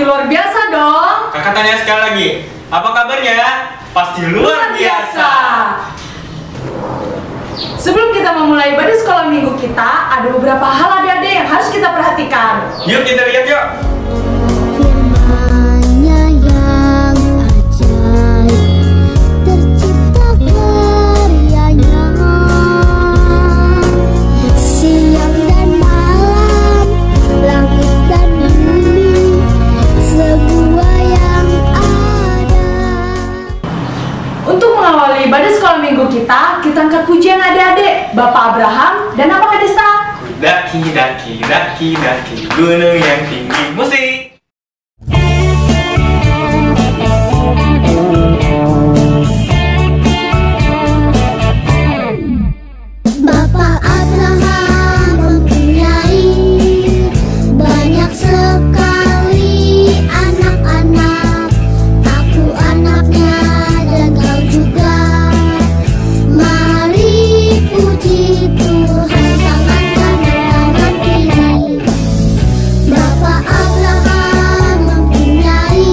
Pasti luar biasa dong. Kakak tanya sekali lagi, apa kabarnya? Pasti luar biasa. Sebelum kita memulai ibadah sekolah minggu kita, ada beberapa hal adik-adik yang harus kita perhatikan. Yuk kita lihat yuk. Firman-Nya yang ajaib, tercipta karyanya, siang dan malam, langit dan bumi, semua yang ada. Untuk mengawali ibadah sekolah minggu kita angkat pujian adik-adik Bapak Abraham dan apa Kak Desta? Daki, daki, daki, daki, gunung yang tinggi. Musik. Bapak Abraham mempunyai banyak sekali anak-anak. Aku anaknya dan kau juga. Mari puji Tuhan, tangan kanan, tangan kiri. Bapak Abraham mempunyai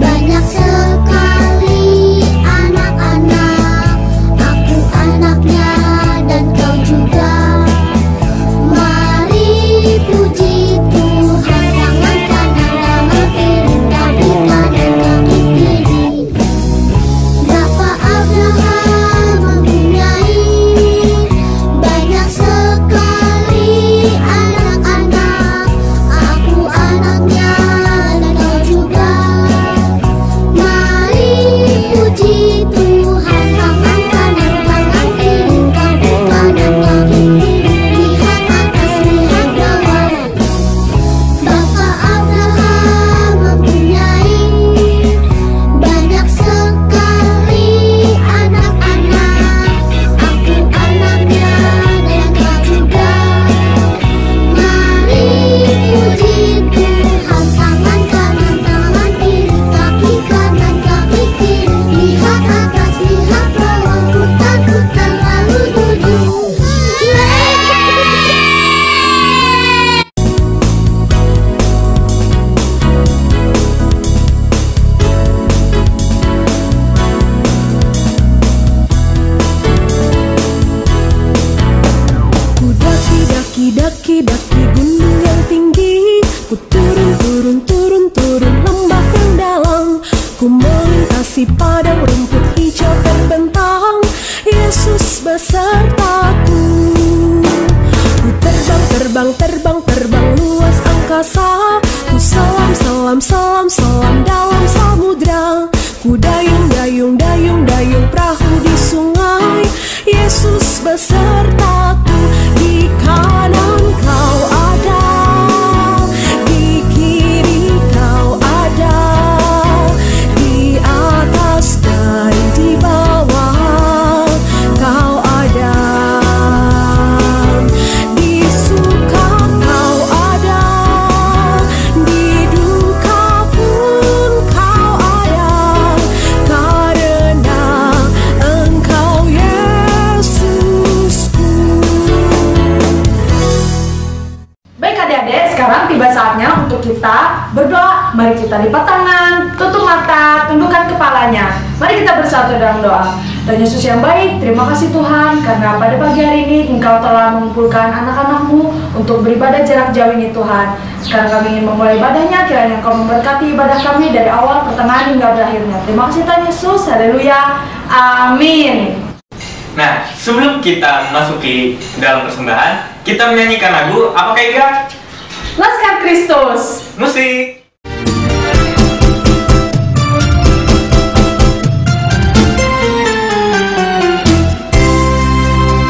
banyak sekali anak-anak. Aku anaknya dan kau juga. Mari puji Tuhan, tangan kanan, tangan kiri, kaki kanan, kaki kiri. Bapak Abraham mempunyai banyak sekali anak-anak. Aku anaknya dan kau juga. Mari puji Tuhan, tangan kanan, tangan kiri, kaki kanan, kaki kiri. Lihat atas, lihat bawah. Bapak Abraham mempunyai banyak sekali anak-anak. Aku anaknya dan kau juga. Mari puji Tuhan, tangan kanan, tangan kiri, kaki kanan, kaki kiri. Lihat atas, lihat bawah, putar-putar lalu duduk. Ku daki, daki, daki, daki gunung yang tinggi. Ku turun, turun, turun, turun lembah yang dalam. Ku melintasi padang rumput hijau terbentang. Yesus besertaku. Ku terbang, terbang, terbang, terbang luas angkasa. Ku selam, selam, selam, selam dalam samudra. Ku dayung, dayung, dayung, dayung perahu di sungai. Yesus besertaku. Di kanan kau ada, di kiri kau ada, di atas dan di bawah kau ada, di suka kau ada, di duka pun kau ada, karena Engkau Yesusku. Baik adik-adik, sekarang tiba saatnya untuk kita berdoa. Mari kita lipat tangan, tutup mata, tundukkan kepalanya. Mari kita bersatu dalam doa. Dan Yesus yang baik, terima kasih Tuhan karena pada pagi hari ini Engkau telah mengumpulkan anak-anak-Mu untuk beribadah jarak jauh ini Tuhan. Sekarang kami ingin memulai ibadahnya, kiranya Engkau memberkati ibadah kami dari awal, pertengahan hingga berakhirnya. Terima kasih Tuhan Yesus, haleluya, amin. Nah, sebelum kita masuki dalam persembahan, kita menyanyikan lagu apa Kak Iga? Laskar Kristus. Musik.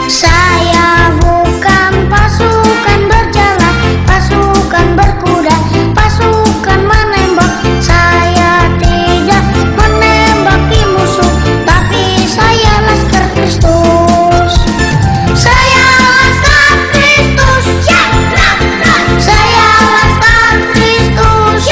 Saya bukan pasukan berjalan, pasukan berkuda, pasukan menembak. Saya tidak menembaki musuh, tapi saya Laskar Kristus. Saya Laskar Kristus, ya, saya Laskar Kristus.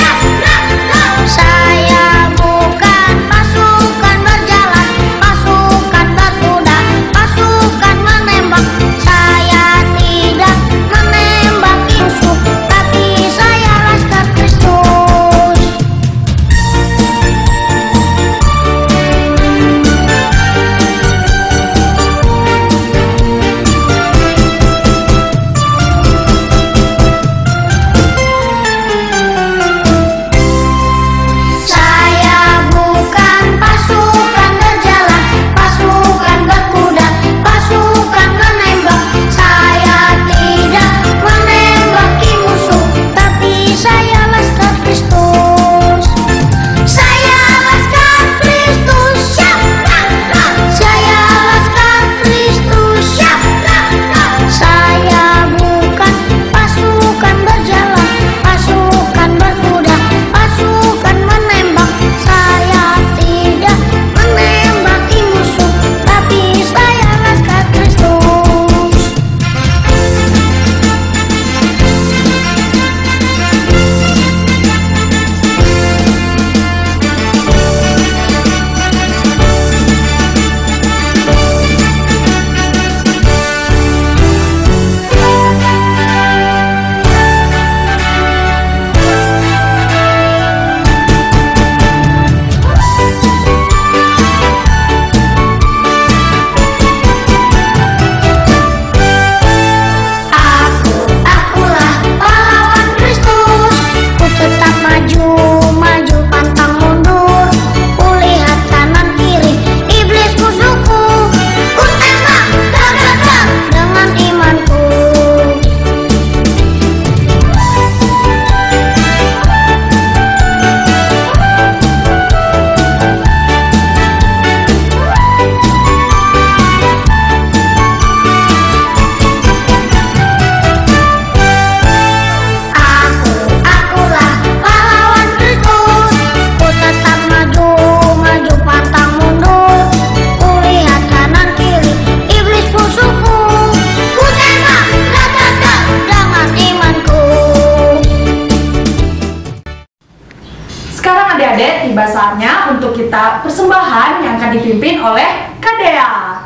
tiba saatnya untuk kita persembahan yang akan dipimpin oleh Kak Dea.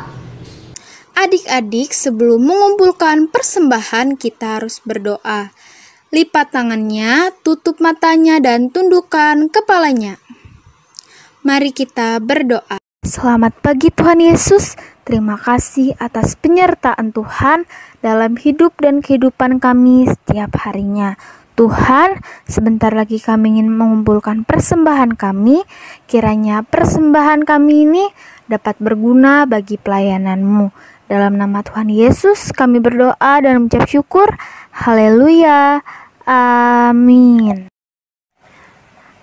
Adik-adik, sebelum mengumpulkan persembahan, kita harus berdoa. Lipat tangannya, tutup matanya, dan tundukkan kepalanya. Mari kita berdoa. Selamat pagi Tuhan Yesus, terima kasih atas penyertaan Tuhan dalam hidup dan kehidupan kami setiap harinya. Tuhan, sebentar lagi kami ingin mengumpulkan persembahan kami. Kiranya persembahan kami ini dapat berguna bagi pelayanan-Mu. Dalam nama Tuhan Yesus kami berdoa dan mengucap syukur. Haleluya. Amin.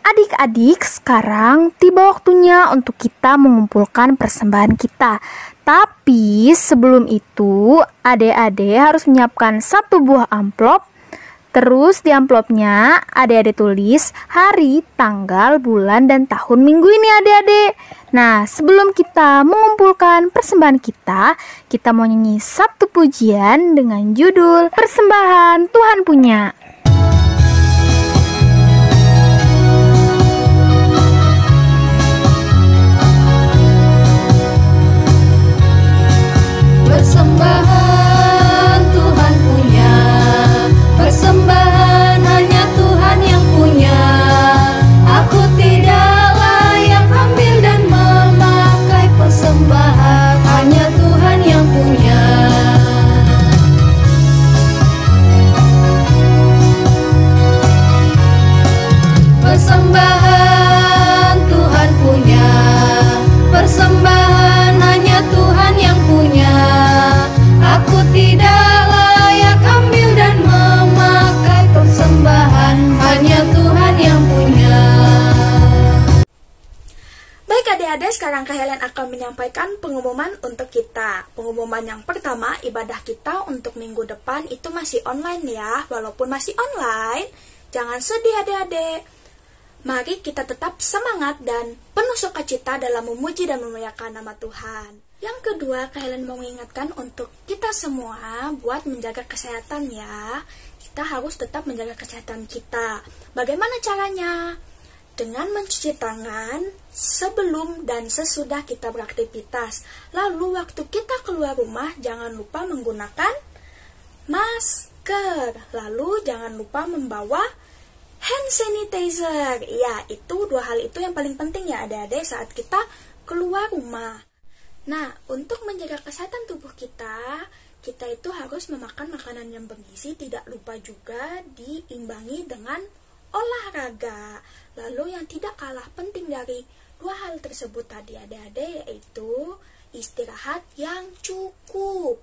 Adik-adik, sekarang tiba waktunya untuk kita mengumpulkan persembahan kita. Tapi sebelum itu, adik-adik harus menyiapkan satu buah amplop. Terus di amplopnya adik-adik tulis hari, tanggal, bulan, dan tahun minggu ini adik-adik. Nah, sebelum kita mengumpulkan persembahan kita mau nyanyi satu pujian dengan judul Persembahan Tuhan Punya. Persembahan Tuhan punya, persembahan hanya Tuhan yang punya. Aku tidak layak ambil dan memakai persembahan, hanya Tuhan yang punya. Persembahan Tuhan punya, persembahan hanya Tuhan yang punya. Aku tidak layak ambil dan memakai persembahan, hanya Tuhan yang punya. Baik adik-adik, sekarang Kak Helen akan menyampaikan pengumuman untuk kita. Pengumuman yang pertama, ibadah kita untuk minggu depan itu masih online ya. Walaupun masih online, jangan sedih adik-adik. Mari kita tetap semangat dan penuh sukacita dalam memuji dan memuliakan nama Tuhan. Yang kedua, Kak Helen mau mengingatkan untuk kita semua buat menjaga kesehatan ya. Kita harus tetap menjaga kesehatan kita. Bagaimana caranya? Dengan mencuci tangan sebelum dan sesudah kita beraktivitas. Lalu waktu kita keluar rumah jangan lupa menggunakan masker. Lalu jangan lupa membawa hand sanitizer. Ya, itu dua hal itu yang paling penting ya adik-adik saat kita keluar rumah. Nah, untuk menjaga kesehatan tubuh kita itu harus memakan makanan yang bergizi, tidak lupa juga diimbangi dengan olahraga. Lalu yang tidak kalah penting dari dua hal tersebut tadi adik-adik yaitu istirahat yang cukup.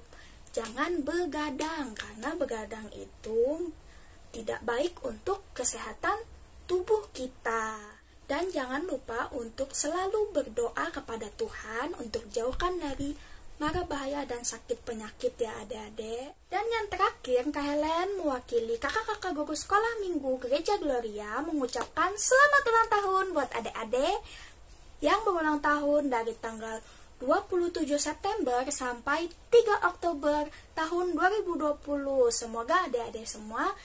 Jangan begadang, karena begadang itu tidak baik untuk kesehatan tubuh kita. Dan jangan lupa untuk selalu berdoa kepada Tuhan untuk jauhkan dari mara bahaya dan sakit penyakit ya adik-adik. Dan yang terakhir, Kak Helen mewakili kakak-kakak guru sekolah minggu Gereja Gloria mengucapkan selamat ulang tahun buat adik-adik yang berulang tahun dari tanggal 27 September sampai 3 Oktober tahun 2020. Semoga adik-adik semua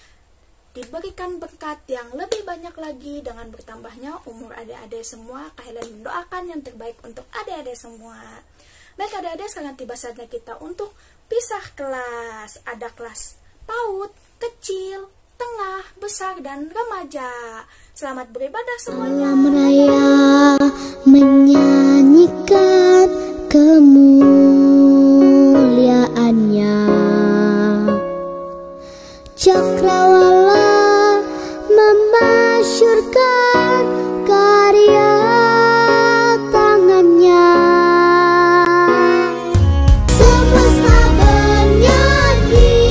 diberikan berkat yang lebih banyak lagi dengan bertambahnya umur adik-adik semua. Kak Helen mendoakan yang terbaik untuk adik-adik semua. Baik adik-adik, sekarang tiba saatnya kita untuk pisah kelas. Ada kelas PAUD, kecil, tengah, besar, dan remaja. Selamat beribadah semuanya. Malam raya menyanyikan kemuliaannya. Cakrawala memasyurkan karya tangannya. Semesta bernyanyi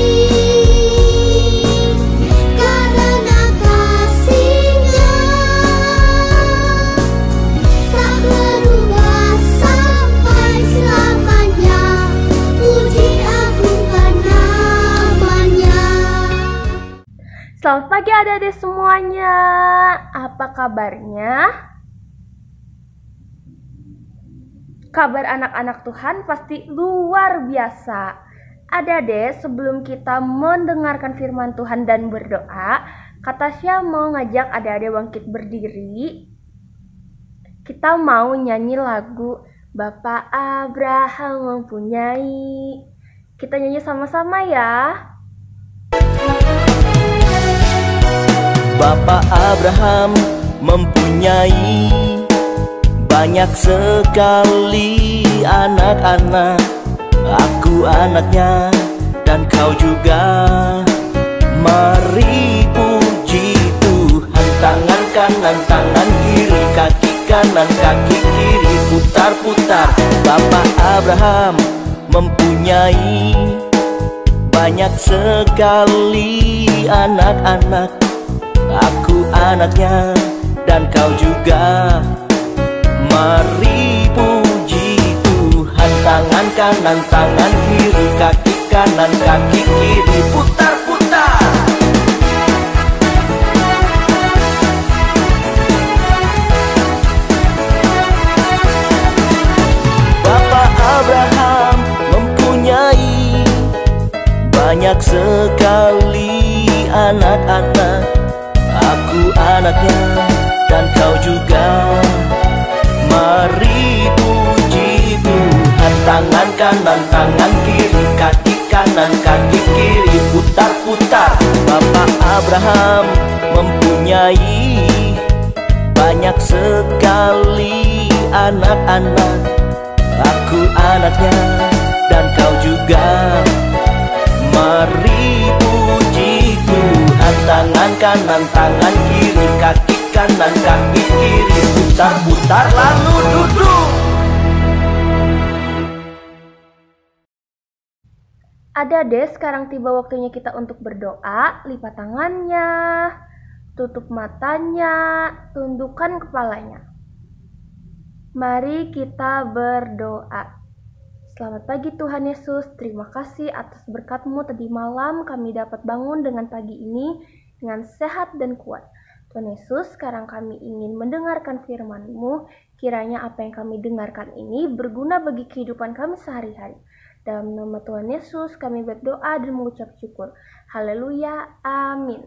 karena kasih-Nya tak berubah sampai selamanya. Puji agungkan namanya. Selamat pagi adik-adik semuanya. Apa kabarnya? Kabar anak-anak Tuhan pasti luar biasa. Adik-adik, sebelum kita mendengarkan firman Tuhan dan berdoa, Kak Tasya mau ngajak adik-adik bangkit berdiri. Kita mau nyanyi lagu Bapak Abraham mempunyai. Kita nyanyi sama-sama ya. Bapak Abraham mempunyai banyak sekali anak-anak. Aku anaknya dan kau juga. Mari puji Tuhan. Tangan kanan, tangan kiri, kaki kanan, kaki kiri, putar-putar. Bapak Abraham mempunyai banyak sekali anak-anak. Aku anaknya dan kau juga. Mari puji Tuhan. Tangan kanan, tangan kiri, kaki kanan, kaki kiri, putar-putar. Bapak Abraham mempunyai banyak sekali anak-anak. Aku anaknya dan kau juga. Mari puji Tuhan. Tangan kanan, tangan kiri, kaki kanan, kaki kiri, putar-putar. Bapak Abraham mempunyai banyak sekali anak-anak. Aku anaknya dan kau juga. Mari puji Tuhan. Tangan kanan, tangan kiri, kaki kanan, kaki kiri, putar-putar lalu duduk. Adik-adik, sekarang tiba waktunya kita untuk berdoa. Lipat tangannya, tutup matanya, tundukkan kepalanya. Mari kita berdoa. Selamat pagi Tuhan Yesus, terima kasih atas berkat-Mu tadi malam kami dapat bangun dengan pagi ini dengan sehat dan kuat. Tuhan Yesus, sekarang kami ingin mendengarkan firman-Mu. Kiranya apa yang kami dengarkan ini berguna bagi kehidupan kami sehari-hari. Dalam nama Tuhan Yesus kami berdoa dan mengucap syukur. Haleluya, amin.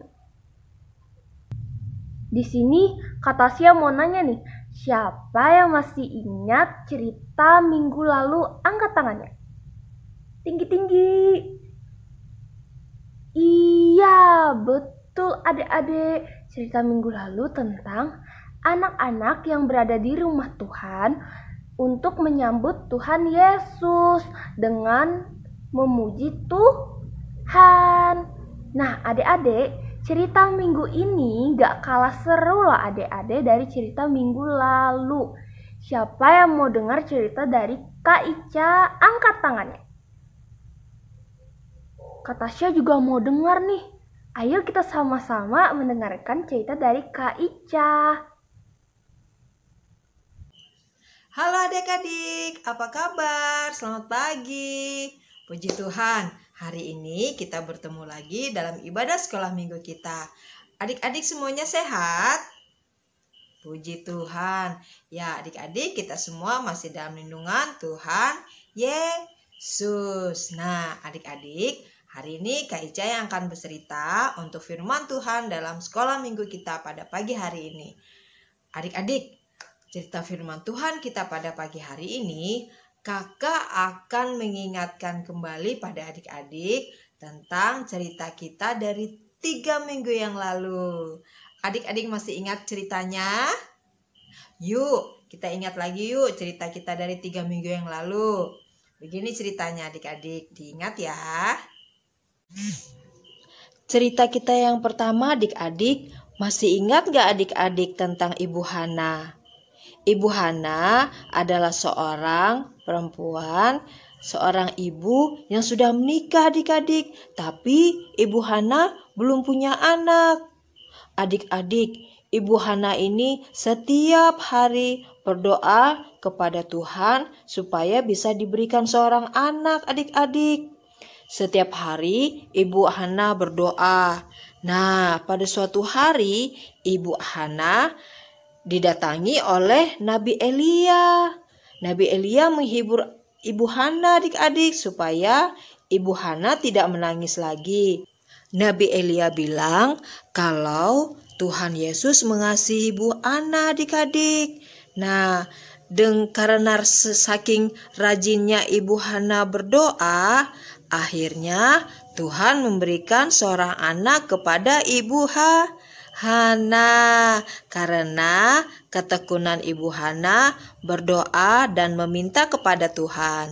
Di sini Kak Tasya mau nanya nih, siapa yang masih ingat cerita minggu lalu? Angkat tangannya. Tinggi-tinggi. Iya, betul adik-adik. Cerita minggu lalu tentang anak-anak yang berada di rumah Tuhan untuk menyambut Tuhan Yesus dengan memuji Tuhan. Nah, adik-adik, cerita minggu ini gak kalah seru loh adik-adik dari cerita minggu lalu. Siapa yang mau dengar cerita dari Kak Ica? Angkat tangannya. Kak Tasya juga mau dengar nih. Ayo kita sama-sama mendengarkan cerita dari Kak Ica. Halo adik-adik, apa kabar? Selamat pagi. Puji Tuhan, hari ini kita bertemu lagi dalam ibadah sekolah minggu kita. Adik-adik semuanya sehat? Puji Tuhan. Ya, adik-adik kita semua masih dalam lindungan Tuhan Yesus. Nah, adik-adik, hari ini Kak Ica yang akan bercerita untuk firman Tuhan dalam sekolah minggu kita pada pagi hari ini. Adik-adik, cerita firman Tuhan kita pada pagi hari ini, kakak akan mengingatkan kembali pada adik-adik tentang cerita kita dari 3 minggu yang lalu. Adik-adik masih ingat ceritanya? Yuk, kita ingat lagi yuk cerita kita dari 3 minggu yang lalu. Begini ceritanya adik-adik, diingat ya. Cerita kita yang pertama adik-adik, masih ingat gak adik-adik tentang Ibu Hana? Ibu Hana adalah seorang perempuan, seorang ibu yang sudah menikah adik-adik. Tapi Ibu Hana belum punya anak. Adik-adik, Ibu Hana ini setiap hari berdoa kepada Tuhan supaya bisa diberikan seorang anak adik-adik. Setiap hari Ibu Hana berdoa. Nah, pada suatu hari Ibu Hana didatangi oleh Nabi Elia. Nabi Elia menghibur Ibu Hana adik-adik supaya Ibu Hana tidak menangis lagi. Nabi Elia bilang kalau Tuhan Yesus mengasihi Ibu Hana adik-adik. Nah, karena saking rajinnya Ibu Hana berdoa, akhirnya Tuhan memberikan seorang anak kepada Ibu Hana. Karena ketekunan Ibu Hana berdoa dan meminta kepada Tuhan.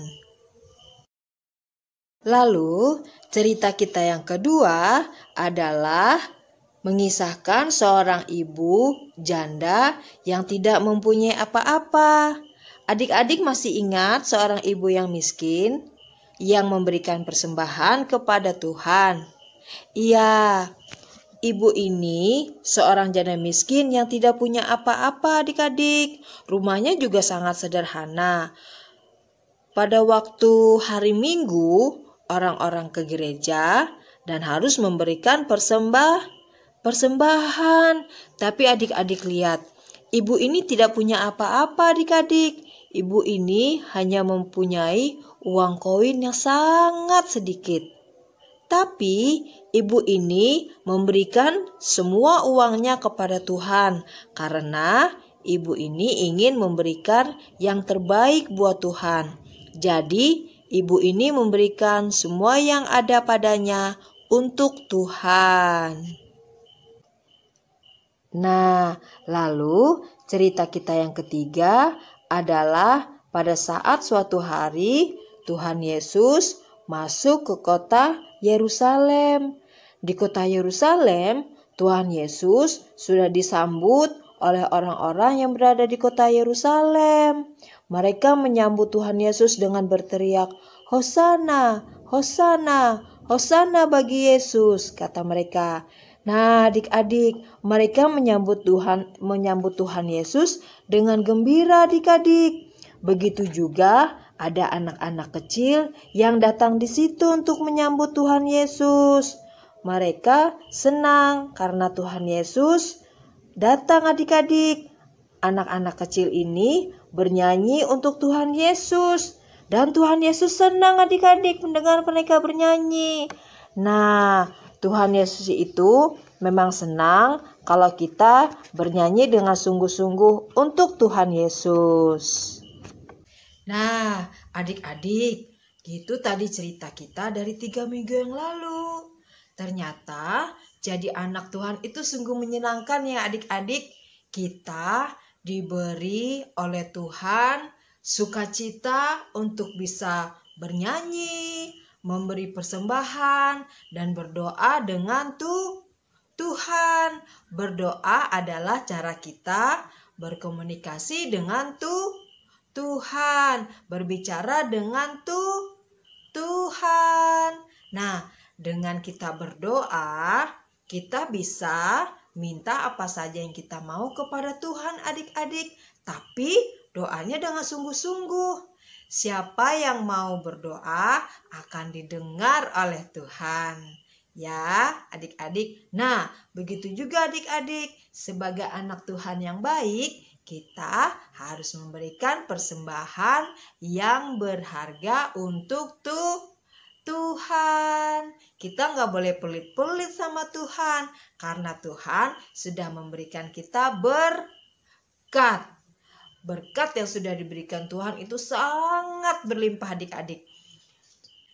Lalu, cerita kita yang kedua adalah mengisahkan seorang ibu janda yang tidak mempunyai apa-apa. Adik-adik masih ingat seorang ibu yang miskin yang memberikan persembahan kepada Tuhan? Iya, ibu ini seorang janda miskin yang tidak punya apa-apa adik-adik. Rumahnya juga sangat sederhana. Pada waktu hari Minggu, orang-orang ke gereja dan harus memberikan persembahan. Tapi adik-adik lihat, ibu ini tidak punya apa-apa adik-adik. Ibu ini hanya mempunyai uang koin yang sangat sedikit. Tapi ibu ini memberikan semua uangnya kepada Tuhan karena ibu ini ingin memberikan yang terbaik buat Tuhan. Jadi ibu ini memberikan semua yang ada padanya untuk Tuhan. Nah, lalu cerita kita yang ketiga adalah pada saat suatu hari Tuhan Yesus masuk ke kota Yerusalem. Di kota Yerusalem, Tuhan Yesus sudah disambut oleh orang-orang yang berada di kota Yerusalem. Mereka menyambut Tuhan Yesus dengan berteriak, "Hosana, Hosana, Hosana bagi Yesus," kata mereka. Nah, adik-adik, mereka menyambut Tuhan Yesus dengan gembira adik-adik. Begitu juga ada anak-anak kecil yang datang di situ untuk menyambut Tuhan Yesus. Mereka senang karena Tuhan Yesus datang adik-adik. Anak-anak kecil ini bernyanyi untuk Tuhan Yesus. Dan Tuhan Yesus senang adik-adik mendengar mereka bernyanyi. Nah, Tuhan Yesus itu memang senang kalau kita bernyanyi dengan sungguh-sungguh untuk Tuhan Yesus. Nah, adik-adik, gitu tadi cerita kita dari 3 minggu yang lalu. Ternyata jadi anak Tuhan itu sungguh menyenangkan ya adik-adik. Kita diberi oleh Tuhan sukacita untuk bisa bernyanyi, memberi persembahan, dan berdoa dengan Tuhan. Berdoa adalah cara kita berkomunikasi dengan Tuhan, berbicara dengan Tuhan. Nah, dengan kita berdoa, kita bisa minta apa saja yang kita mau kepada Tuhan adik-adik. Tapi doanya dengan sungguh-sungguh. Siapa yang mau berdoa akan didengar oleh Tuhan. Ya, adik-adik. Nah, begitu juga adik-adik. Sebagai anak Tuhan yang baik, kita harus memberikan persembahan yang berharga untuk Tuhan. Kita nggak boleh pelit-pelit sama Tuhan. Karena Tuhan sudah memberikan kita berkat. Berkat yang sudah diberikan Tuhan itu sangat berlimpah adik-adik.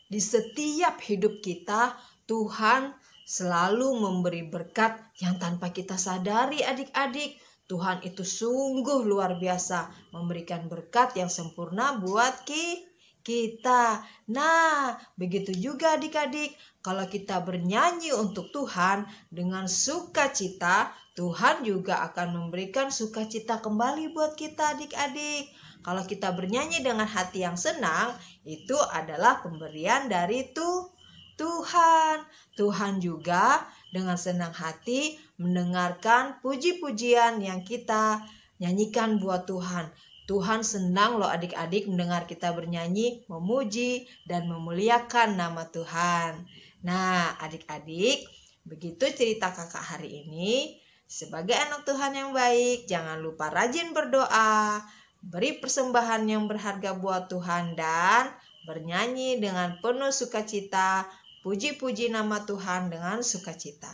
Di setiap hidup kita, Tuhan selalu memberi berkat yang tanpa kita sadari adik-adik. Tuhan itu sungguh luar biasa memberikan berkat yang sempurna buat kita. Nah, begitu juga adik-adik. Kalau kita bernyanyi untuk Tuhan dengan sukacita, Tuhan juga akan memberikan sukacita kembali buat kita adik-adik. Kalau kita bernyanyi dengan hati yang senang, itu adalah pemberian dari Tuhan. Tuhan juga dengan senang hati mendengarkan puji-pujian yang kita nyanyikan buat Tuhan. Tuhan senang loh adik-adik mendengar kita bernyanyi, memuji, dan memuliakan nama Tuhan. Nah, adik-adik, begitu cerita kakak hari ini. Sebagai anak Tuhan yang baik, jangan lupa rajin berdoa, beri persembahan yang berharga buat Tuhan, dan bernyanyi dengan penuh sukacita, puji-puji nama Tuhan dengan sukacita.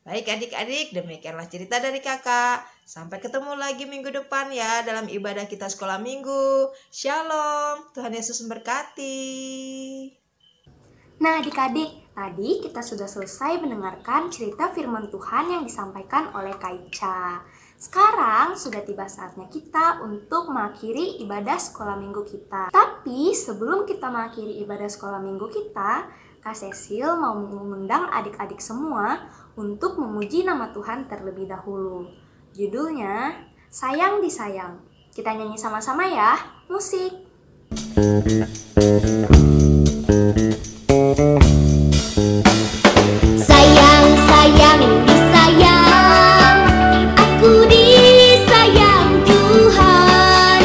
Baik adik-adik, demikianlah cerita dari kakak. Sampai ketemu lagi minggu depan ya dalam ibadah kita sekolah minggu. Shalom, Tuhan Yesus memberkati. Nah adik-adik, tadi kita sudah selesai mendengarkan cerita firman Tuhan yang disampaikan oleh Kak Ica. Sekarang sudah tiba saatnya kita untuk mengakhiri ibadah sekolah minggu kita. Tapi sebelum kita mengakhiri ibadah sekolah minggu kita, Kak Cecil mau mengundang adik-adik semua untuk memuji nama Tuhan terlebih dahulu. Judulnya, Sayang Disayang. Kita nyanyi sama-sama ya, musik. Sayang, sayang, disayang, aku disayang Tuhan,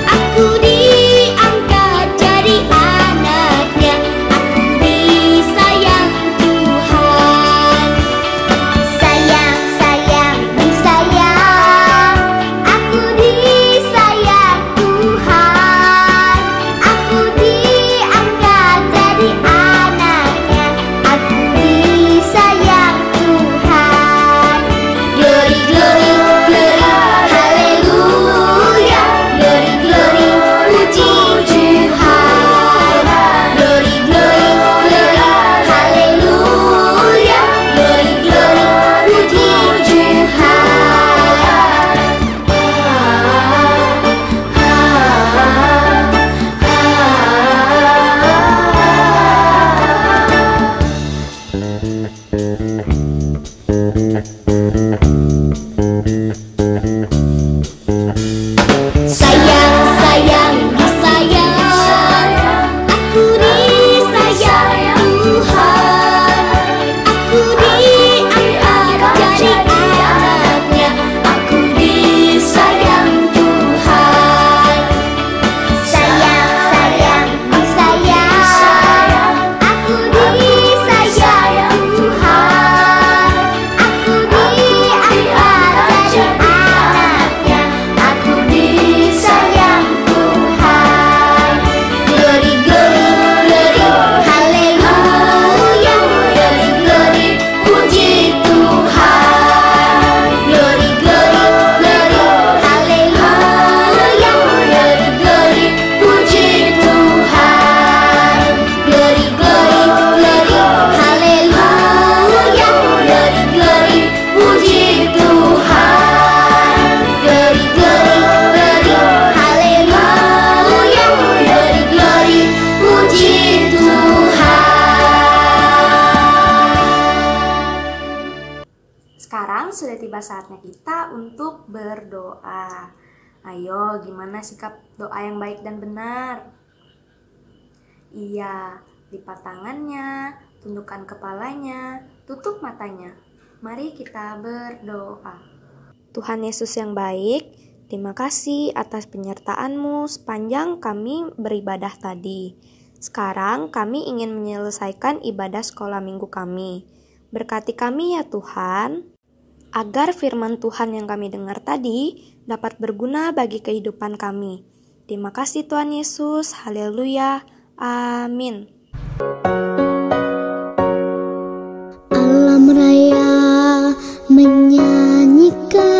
aku diangkat jadi anaknya, aku disayang Tuhan. Sayang, sayang, disayang, aku disayang Tuhan, aku diangkat jadi anaknya, aku disayang Tuhan. Glory, glory, glory, haleluya. Glory, glory, puji Tuhan. Glory, glory, glory, haleluya. Glory, glory, puji Sayang, sayang, disayang, aku disayang Tuhan, aku diangkat jadi anaknya, aku disayang Tuhan. Sayang, sayang, disayang, aku disayang Tuhan, aku diangkat jadi anaknya, aku disayang Tuhan. Glory, glory, glory, haleluya. Glory, glory, puji Tuhan. Glory, glory, glory, haleluya. Glory, glory, puji Tuhan. Glory, glory, glory, haleluya. Glory, glory, puji Tuhan. Glory, glory, glory, haleluya. Glory, glory, puji Tuhan. Sekarang sudah tiba saatnya kita untuk berdoa. Ayo, gimana sikap doa yang baik dan benar? Iya, lipat tangannya, tundukkan kepalanya, tutup matanya. Mari kita berdoa. Tuhan Yesus yang baik, terima kasih atas penyertaan-Mu sepanjang kami beribadah tadi. Sekarang kami ingin menyelesaikan ibadah sekolah minggu kami. Berkati kami ya Tuhan, agar firman Tuhan yang kami dengar tadi dapat berguna bagi kehidupan kami. Terima kasih Tuhan Yesus, haleluya, amin. Alam raya menyanyikan